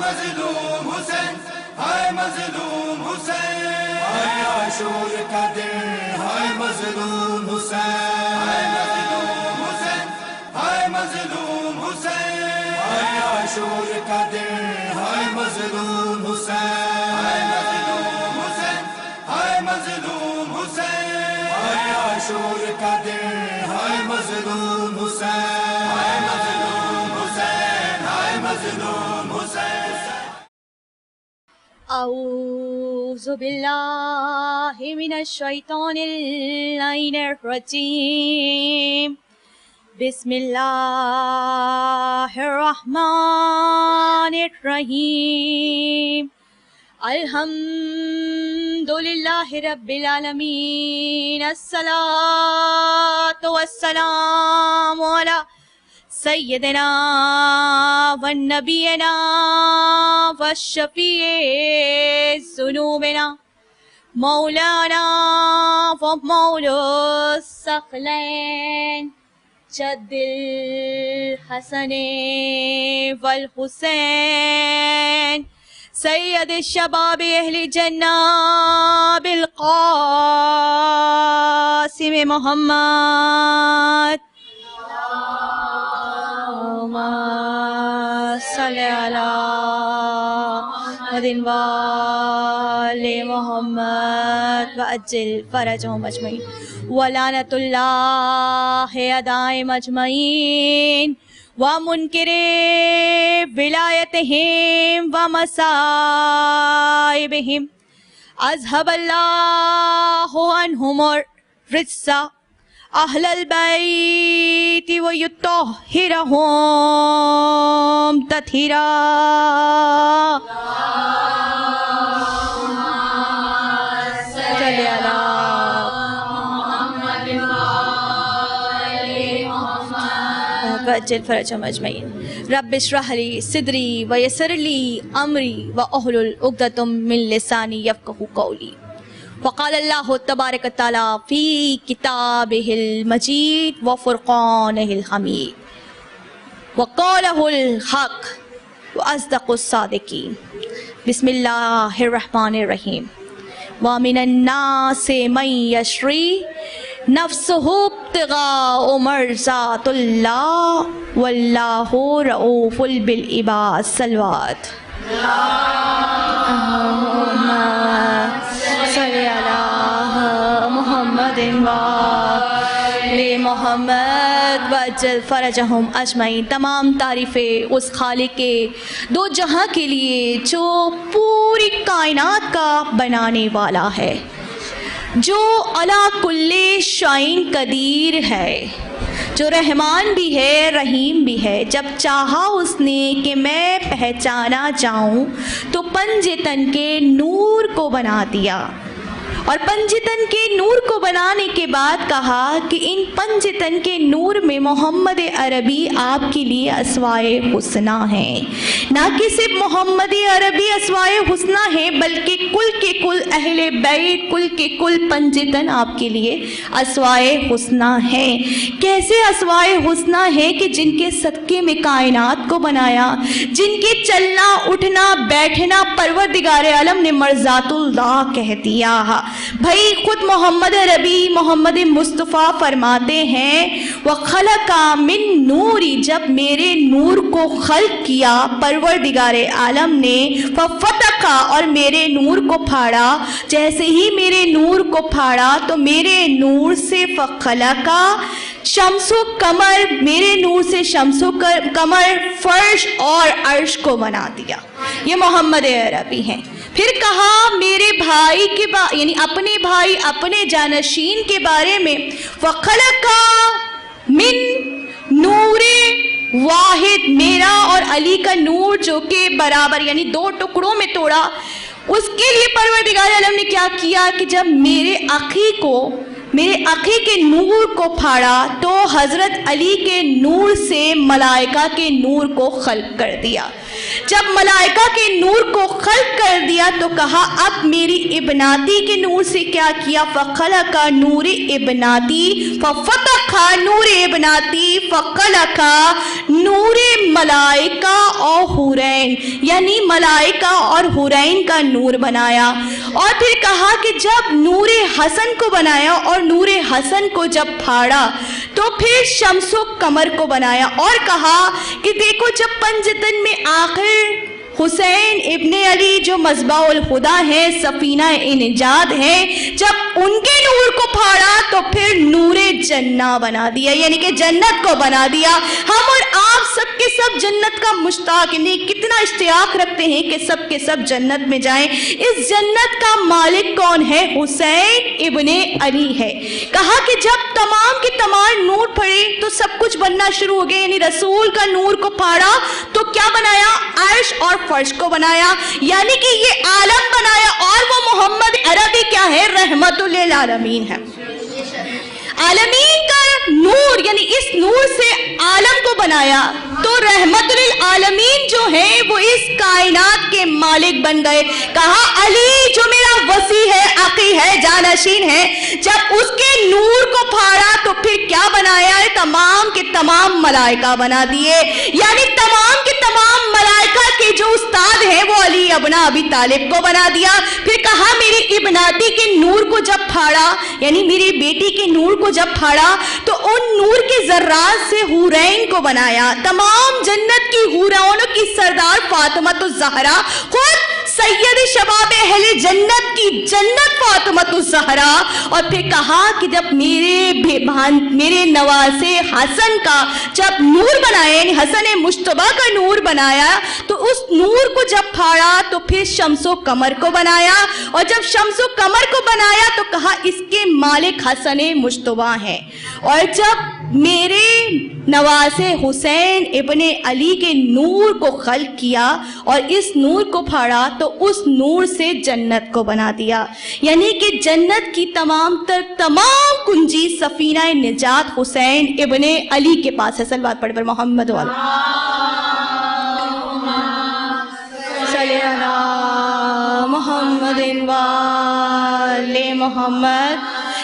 مظلوم حسین، ہائے مظلوم حسین، ہائے عاشور کا دن، ہائے مظلوم حسین، ہائے مظلوم حسین، ہائے مظلوم حسین، ہائے عاشور کا دن، ہائے مظلوم حسین، ہائے مظلوم حسین، ہائے مظلوم حسین، ہائے عاشور کا دن، ہائے مظلوم حسین، ہائے مظلوم حسین، ہائے مظلوم حسین۔ اعوذ باللہ من الشیطان اللعین الرجیم، بسم اللہ الرحمن الرحیم، الحمدللہ رب العالمین، الصلاۃ والسلام علی سیدنا و نبینا و شفیع ذنوبنا مولانا و مولا الثقلین جد الحسن والحسین سید الشباب اہل جنہ بالقاسم محمد، اللہم صلی علی محمد وآل محمد وعجل فرجہم اجمعین، ولعنۃ اللہ علیہم اجمعین، ومنکر ولایتہم ومصائبہم، اذہب اللہ عنہم الرجس اہل البیت ویطہرہم تطہیرا۔ صلی علی محمد وعجل فرجہم اجمعین۔ رب اشرح لی صدری ویسر لی امری واحلل عقدۃ من لسانی یفقہوا قولی۔ وقال اللہ تبارک تعالی فی کتابہ المجید وفرقانہ الحمید، وقالہ الحق واصدق الصادقین۔ بسم اللہ الرحمن الرحیم۔ ومن الناس من یشری نفسہ ابتغاء مرضات اللہ واللہ رؤوف بالعباد۔ صلوات۔ اللہم صلی علی محمد وآل محمد وعجل فرجہم اجمعین۔ تمام تعریفیں اس خالق کے دو جہاں کے لیے جو پوری کائنات کا بنانے والا ہے، جو علی کل شیء قدیر ہے، جو رحمان بھی ہے رحیم بھی ہے۔ جب چاہا اس نے کہ میں پہچانا جاؤں تو پنج تن کے نور کو بنا دیا، اور پنج تن کے نور کو بنانے کے بعد کہا کہ ان پنج تن کے نور میں محمد عربی آپ کے لیے اسمائے حسنہ ہیں۔ نہ کہ صرف محمد عربی اسمائے حسنہ ہیں بلکہ کل کے کل اہل بیت، کل کے کل پنج تن آپ کے لیے اسمائے حسنہ ہیں۔ کیسے اسمائے حسنہ ہیں کہ جن کے صدقے میں کائنات کو بنایا، جن کے چلنا اٹھنا بیٹھنا پروردگار عالم نے مرضات اللہ کہہ دیا۔ بھائی خود محمد عربی محمد مصطفیٰ فرماتے ہیں وَخَلَقَ مِن نوری، جب میرے نور کو خلق کیا پروردگار عالم نے، فَفَتَقَ، اور میرے نور کو پھاڑا۔ جیسے ہی میرے نور کو پھاڑا تو میرے نور سے فَخَلَقَ شمس و قمر، میرے نور سے شمس و قمر، فرش اور عرش کو بنا دیا۔ یہ محمد عربی ہیں۔ پھر کہا میرے بھائی کے یعنی اپنے بھائی اپنے جانشین کے بارے میں وَخَلَقَ مِن نور واحد، میرا اور علی کا نور جو کہ برابر یعنی دو ٹکڑوں میں توڑا۔ اس کے لیے پروردگار عالم نے کیا کیا کہ جب میرے عقی کو میرے عقی کے نور کو پھاڑا تو حضرت علی کے نور سے ملائکہ کے نور کو خلق کر دیا. جب ملائکہ کے نور کو خلق کر دیا تو کہا اب میری ابناتی کے نور سے کیا کیا؟ فخلق نور ابناتی ففتح نور ابناتی فخلق نور ملائکہ اور حورین، یعنی ملائکہ اور حورین کا نور بنایا. اور پھر کہا کہ جب نور حسن کو بنایا اور نور حسن کو جب پھاڑا تو پھر شمس و قمر کو بنایا. اور کہا کہ دیکھو جب پنجتن میں آخر حسین ابن علی جو مصباح الخدا ہے، سفینہ نجات ہے، جب ان کے نور کو پھاڑا تو پھر نور جنہ بنا دیا، یعنی کہ جنت کو بنا دیا. ہم اور آپ سب کے سب جنت کا مشتاق، یعنی کتنا اشتیاق رکھتے ہیں کہ سب کے سب جنت میں جائیں. اس جنت کا مالک کون ہے؟ حسین ابن علی ہے. کہا کہ جب تمام کے تمام نور پڑے تو سب کچھ بننا شروع ہو گیا، یعنی رسول کا نور کو پھاڑا تو کیا بنایا؟ عرش اور فرش کو بنایا، یعنی کہ یہ عالم بنایا. اور وہ محمد عربی کیا ہے؟ رحمت للعالمین ہے. عالمین کا نور، یعنی اس نور سے عالم کو بنایا تو رحمت للعالمین جو ہے وہ اس کائنات کے مالک بن گئے. کہا علی جو میرا وسیع ہے، عقی ہے، جانشین ہے، جب اس کے نور کو پھاڑا تو پھر کیا بنایا؟ تمام کے تمام ملائکہ بنا دیے، یعنی تمام کے تمام ملائکہ کے جو استاد ہیں وہ علی ابن ابی طالب کو بنا دیا. پھر کہا میری ابناتی کے نور کو جب پھاڑا، یعنی میری بیٹی کے نور کو جب پھاڑا تو ان نور کے ذرات سے حورین کو بنایا. تمام جنت کی حورانوں کی سردار فاطمہ الزہرا، خود سید شباب اہل جنت کی جنت فاطمہ الزہرا. اور پھر کہا کہ جب میرے نواسے حسن کا جب نور بنایا، یعنی حسن مجتبیٰ کا نور بنایا تو اس نور کو جب پھاڑا تو پھر شمس و قمر کو بنایا. اور جب شمس و قمر کو بنایا تو کہا اس کے مالک حسن مجتبیٰ ہیں. اور جب میرے نواسے حسین ابن علی کے نور کو خلق کیا اور اس نور کو پھاڑا تو اس نور سے جنت کو بنا دیا، یعنی کہ جنت کی تمام کنجی سفینہ نجات حسین ابن علی کے پاس ہے. صلوات پڑھ پر محمد والا صلی اللہ محمد وآل محمد.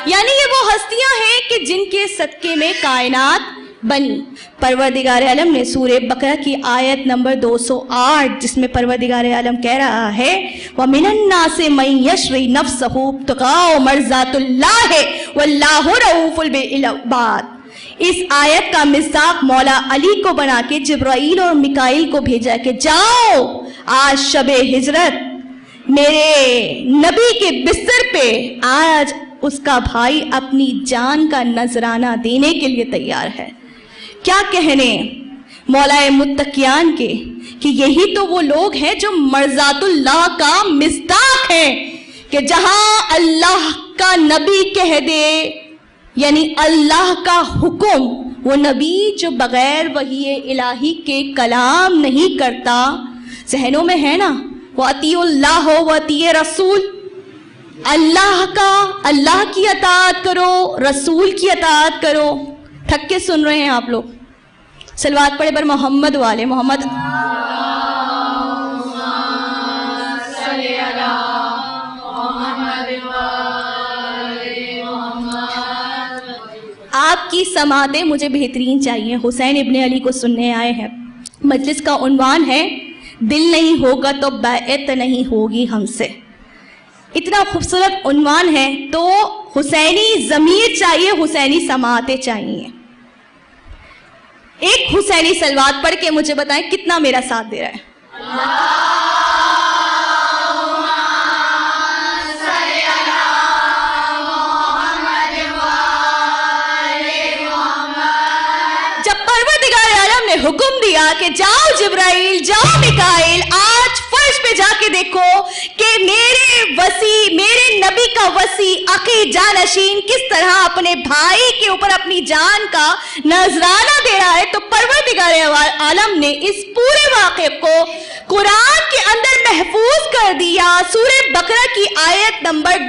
یعنی یہ وہ ہستیاں ہیں کہ جن کے صدقے میں کائنات بنی. پروردگار عالم نے سورہ بقرہ کی آیت نمبر 208 جس میں پروردگار عالم کہہ رہا ہے وَمِنَ النَّاسِ مَن يَشْرِي نَفْسَهُ ابْتِغَاءَ مَرْضَاتِ اللَّهِ وَاللَّهُ رَءُوفٌ بِالْعِبَادِ. اس آیت کا مصداق مولا علی کو بنا کے جبرائیل اور میکائیل کو بھیجا کہ جاؤ آج شب ہجرت میرے نبی کے بستر پہ آج اس کا بھائی اپنی جان کا نذرانہ دینے کے لیے تیار ہے. کیا کہنے مولا متقیان کے کہ یہی تو وہ لوگ ہیں جو مرضات اللہ کا مصداق ہیں کہ جہاں اللہ کا نبی کہہ دے، یعنی اللہ کا حکم، وہ نبی جو بغیر وحی الہی کے کلام نہیں کرتا. ذہنوں میں ہے نا وَأَطِیعُوا اللَّهَ وَأَطِیعُوا الرَّسُولَ، اللہ کی اطاعت کرو، رسول کی اطاعت کرو. تھک کے سن رہے ہیں آپ لوگ؟ صلوات پڑھے پر محمد والے محمد. آپ کی سماعتیں مجھے بہترین چاہیے. حسین ابن علی کو سننے آئے ہیں. مجلس کا عنوان ہے دل نہیں ہوگا تو بیعت نہیں ہوگی ہم سے. اتنا خوبصورت عنوان ہے تو حسینی ضمیر چاہیے، حسینی سماعتیں چاہیے. ایک حسینی صلوات پڑھ کے مجھے بتائیں کتنا میرا ساتھ دے رہا ہے. جب پروردگار عالم نے حکم دیا کہ جاؤ جبرائیل، جاؤ میکائیل، آج فرش پہ جا کے دیکھو کہ میرے نبی کا وسیع عقی جانشین کس طرح اپنے بھائی کے اوپر اپنی جان کا نذرانہ دے رہا ہے، تو پروردگار عالم نے اس پورے واقعے کو قرآن کے اندر محفوظ کر دیا. سورہ بقرہ کی آیت نمبر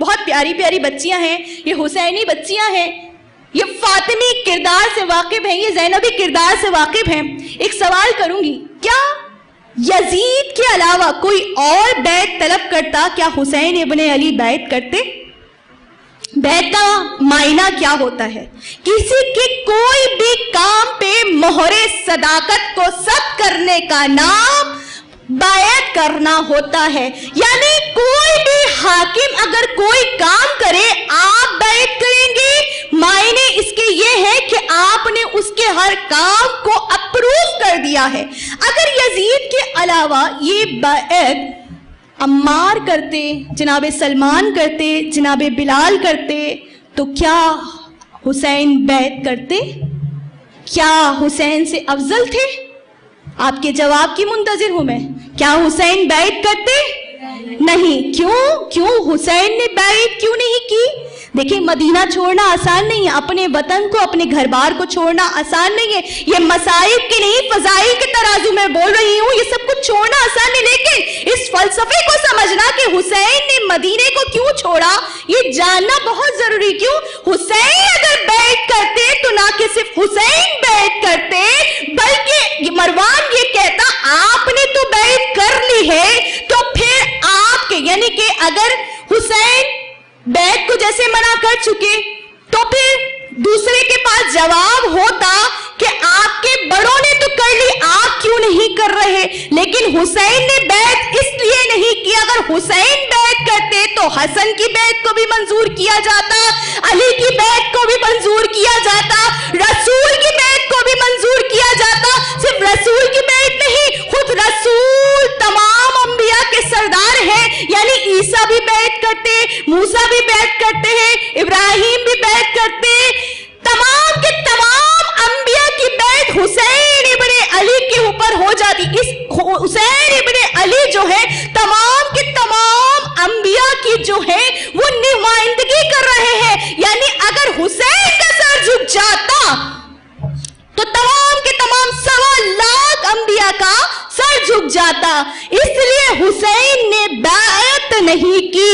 بہت پیاری پیاری بچیاں ہیں، یہ حسینی بچیاں ہیں، یہ فاطمی کردار سے واقف ہیں، یہ زینبی کردار سے واقف ہیں. ایک سوال کروں گی، کیا یزید کے علاوہ کوئی اور بیعت طلب کرتا؟ کیا حسین ابن علی بیعت کرتے؟ بیعت کا معنی کیا ہوتا ہے؟ کسی کے کوئی بھی کام پہ مہر صداقت کو ثبت کرنے کا نام بیعت کرنا ہوتا ہے. یعنی کوئی بھی حاکم اگر کوئی کام کرے آپ بیعت کریں گے، معنی اس کے یہ ہے کہ آپ نے اس کے ہر کام کو اپروو کر دیا ہے. اگر یزید کے علاوہ یہ بیعت عمار کرتے، جناب سلمان کرتے، جناب بلال کرتے، تو کیا حسین بیعت کرتے؟ کیا حسین سے افضل تھے؟ آپ کے جواب کی منتظر ہوں میں. کیا حسین بیعت کرتے؟ نہیں. کیوں حسین نے بیعت کیوں نہیں کی؟ دیکھیں، مدینہ چھوڑنا آسان نہیں ہے، اپنے وطن کو، اپنے گھر بار کو چھوڑنا آسان نہیں ہے. یہ مصائب کی نہیں، فضائل کے ترازو میں بول رہی ہوں، یہ سب کچھ چھوڑنا آسان نہیں. لیکن اس فلسفے کو سمجھنا کہ حسین نے مدینے کو کیوں چھوڑا، یہ جاننا بہت ضروری. کیوں حسین اگر بیعت کرتے تو نہ کہ صرف حسین بیعت کرتے، بلکہ مروان یہ کہتا آپ نے تو بیعت کر لی ہے، تو پھر آپ کے، یعنی کہ اگر حسین بیعت کو جیسے منع کر چکے تو پھر دوسرے کے پاس جواب ہوتا کہ آپ کے بڑوں نے تو کر لی، آپ کیوں نہیں کر رہے؟ لیکن حسین نے بیعت اس لیے نہیں کی. اگر حسین بیعت کرتے تو حسن کی بیعت کو بھی منظور کیا جاتا، علی کی بیعت کو بھی منظور کیا جاتا، رسول کی بیعت کو بھی منظور کیا جاتا. صرف رسول کی بیعت نہیں، خود رسول تمام انبیاء کے سردار ہیں، یعنی عیسیٰ بھی بیعت کرتے، موسیٰ بھی بیعت کرتے ہیں، ابراہیم بھی بیعت کرتے. تمام کے تمام انبیاء کی بیعت حسین ابن علی کے اوپر ہو جاتی. اس حسین ابن علی جو ہے تمام کے تمام انبیاء کی جو ہے وہ نمائندگی کر رہے ہیں. یعنی اگر حسین کا سر جھک جاتا تو تمام کے تمام 1.25 لاکھ انبیاء کا سر جھک جاتا. اس لیے حسین نے بیعت نہیں کی.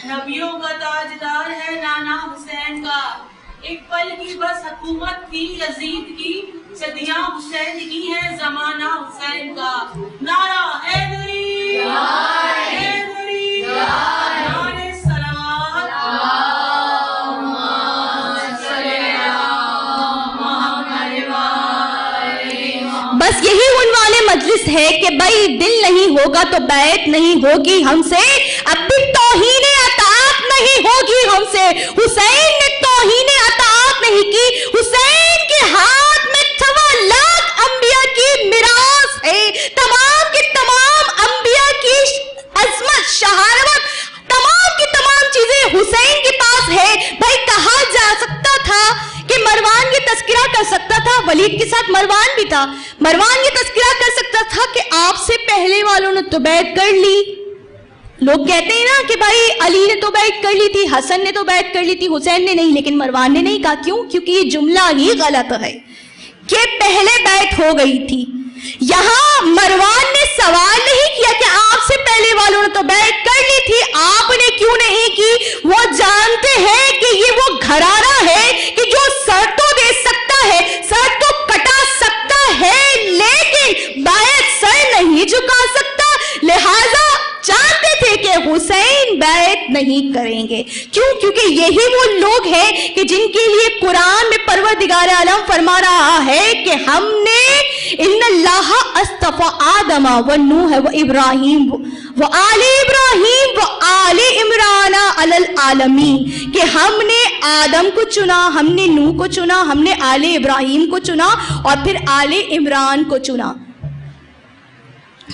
نبیوں کا تاجدار ہے نانا حسین کا. ایک پل کی بس حکومت تھی یزید کی، صدیاں حسین کی ہے زمانہ حسین کا. نعرہ حیدری، حیدری، نعرہ صلوات، بس یہی عنوان مجلس ہے کہ بھائی دل نہیں ہوگا تو بیعت نہیں ہوگی ہم سے. اب بھی توہین اطاعت نہیں ہوگی ہم سے. حسین نے توہین اطاعت نہیں کی. حسین کے ہاتھ میں 1.25 لاکھ انبیاء کی میراث ہے. تمام کے تمام انبیاء کی عظمت، شہادت، تمام کی تمام چیزیں حسین کے پاس ہے. بھائی کہا جا سکتا تھا کہ مروان یہ تذکرہ کر سکتا تھا، ولید کے ساتھ مروان بھی تھا، مروان یہ تذکرہ کر سکتا تھا کہ آپ سے پہلے والوں نے تو بیعت کر لی. لوگ کہتے ہیں نا کہ بھائی علی نے تو بیعت کر لی تھی، حسن نے تو بیعت کر لی تھی، حسین نے نہیں. لیکن مروان نے نہیں کہا. کیوں؟ کیونکہ یہ جملہ ہی غلط ہے کہ پہلے بیعت ہو گئی تھی. یہاں مروان نے سوال نہیں کیا کہ آپ سے پہلے والوں نے تو بیعت کر لی تھی، آپ نے کیوں نہیں کی. وہ جانتے ہیں کہ یہ وہ گھرانہ ہے کہ جو سر تو دے سکتا ہے، سر تو کٹا سکتا ہے، لیکن بیعت سر نہیں جھکا سکتا. لہذا جانتے تھے کہ حسین بیعت نہیں کریں گے. کیوں؟ کیونکہ یہی وہ لوگ ہیں کہ جن کے لیے قرآن میں پروردگار عالم فرما رہا ہے کہ ہم نے ان اللہ اصطفى آدم و نوح و ابراہیم و آل ابراہیم و آل عمران علی العالمین، کہ ہم نے آدم کو چنا، ہم نے نوح کو چنا، ہم نے آل ابراہیم کو چنا اور پھر آل عمران کو چنا.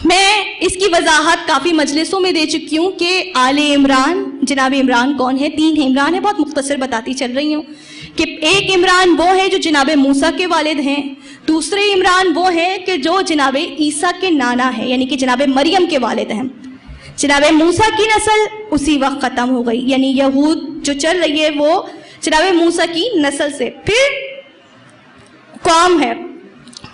میں اس کی وضاحت کافی مجلسوں میں دے چکی ہوں کہ آل عمران، جناب عمران کون ہے؟ 3 عمران ہے، بہت مختصر بتاتی چل رہی ہوں کہ ایک عمران وہ ہے جو جناب موسیٰ کے والد ہیں، دوسرے عمران وہ ہے کہ جو جناب عیسیٰ کے نانا ہے، یعنی کہ جناب مریم کے والد ہیں. جناب موسیٰ کی نسل اسی وقت ختم ہو گئی، یعنی یہود جو چل رہی ہے وہ جناب موسیٰ کی نسل سے. پھر قوم ہے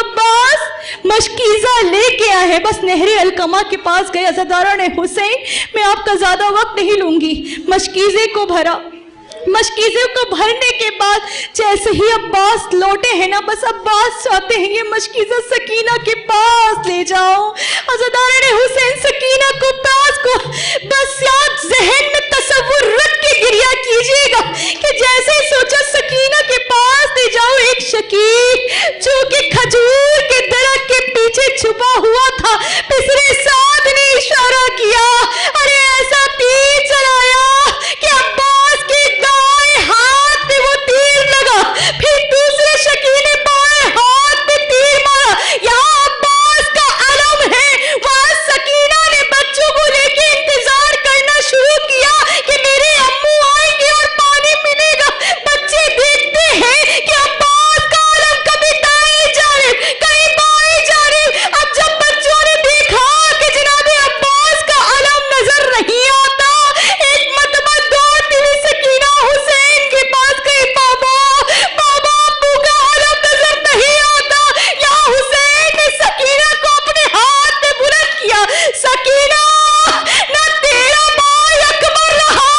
عباس مشکیزہ لے کے آئے ہیں. بس نہر القما کے پاس گئے عزاداران حسین. میں آپ کا زیادہ وقت نہیں لوں گی. مشکیزے کو بھرا. مشکیزے کو بھرنے کے بعد جیسے ہی عباس لوٹے ہیں نا, بس عباس چاہتے ہیں یہ مشکیزہ سکینہ کے پاس لے جاؤ. عزاداران حسین سکینہ کو پاس کو بس یاد ذہن میں تصور رکھ کے گریہ کیجیے گا کہ جیسے سوچا سکینہ کے پاس لے جاؤ, ایک شکیل جو کہ کھجور کے درخت کے پیچھے چھپا ہوا تھا, پسرے ساتھ نے اشارہ کیا, ارے ایسا تیر چلایا کہ عباس کے دائیں ہاتھ پہ وہ تیر لگا, پھر دوسرے شکیل نے بائیں ہاتھ پہ تیر مارا. یہاں عباس کا علم ہے, وہاں سکینہ نے بچوں کو لے کے انتظار کرنا شروع کیا کہ میرے امو آئیں گے اور پانی ملے گا. بچے دیکھتے ہیں کہ عباس کا علم کبھی دائیں جانب کہیں بائیں جانب. اب جب بچوں نے دیکھا کہ جناب عباس کا علم نظر نہیں آتا, ایک مرتبہ دوڑتی ہوئی سکینہ حسین کے پاس گئی. بابا بابا ابو کا علم نظر نہیں آتا. یا حسین نے سکینہ کو اپنے ہاتھ میں بلند کیا. سکینہ, نہ تیرا بھائی اکبر رہا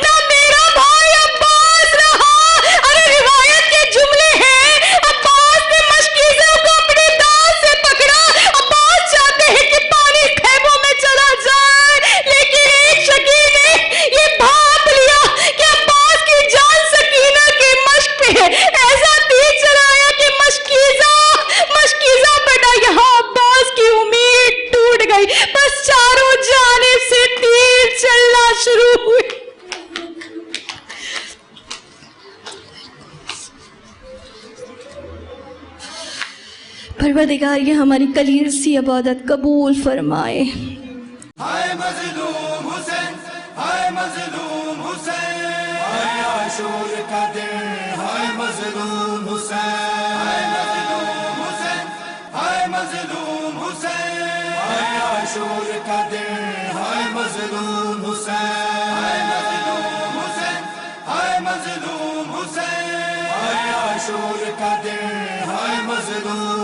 نہ میرا بھائی عباس رہا. ارے روایت کے جملے ہیں, عباس نے مشکیزوں کو اپنے دانت سے پکڑا. عباس چاہتے ہیں کہ پانی خیموں میں چلا جائے, لیکن ایک شکیل نے یہ بھاپ لیا کہ عباس کی جان سکینہ کے مشک پہ ہے. ایسا تیر چلایا کہ مشکیزہ بنا. یہاں عباس کی امید ٹوٹ گئی. بس چاروں جانب سے تیر چلنا شروع ہوئے. پروردگار یہ ہماری کلیل سی عبادت قبول فرمائے. ہائے مظلوم حسین, ہائے مظلوم حسین, ہائے عاشور کا دن, ہائے مظلوم حسین, ہائے مظلوم حسین, ہائے مظلوم حسین, ہائے عاشور کا دن, ہائے مظلوم حسین, ہائے مظلوم حسین, ہائے مظلوم حسین, ہائے عاشور کا دن, ہائے مظلوم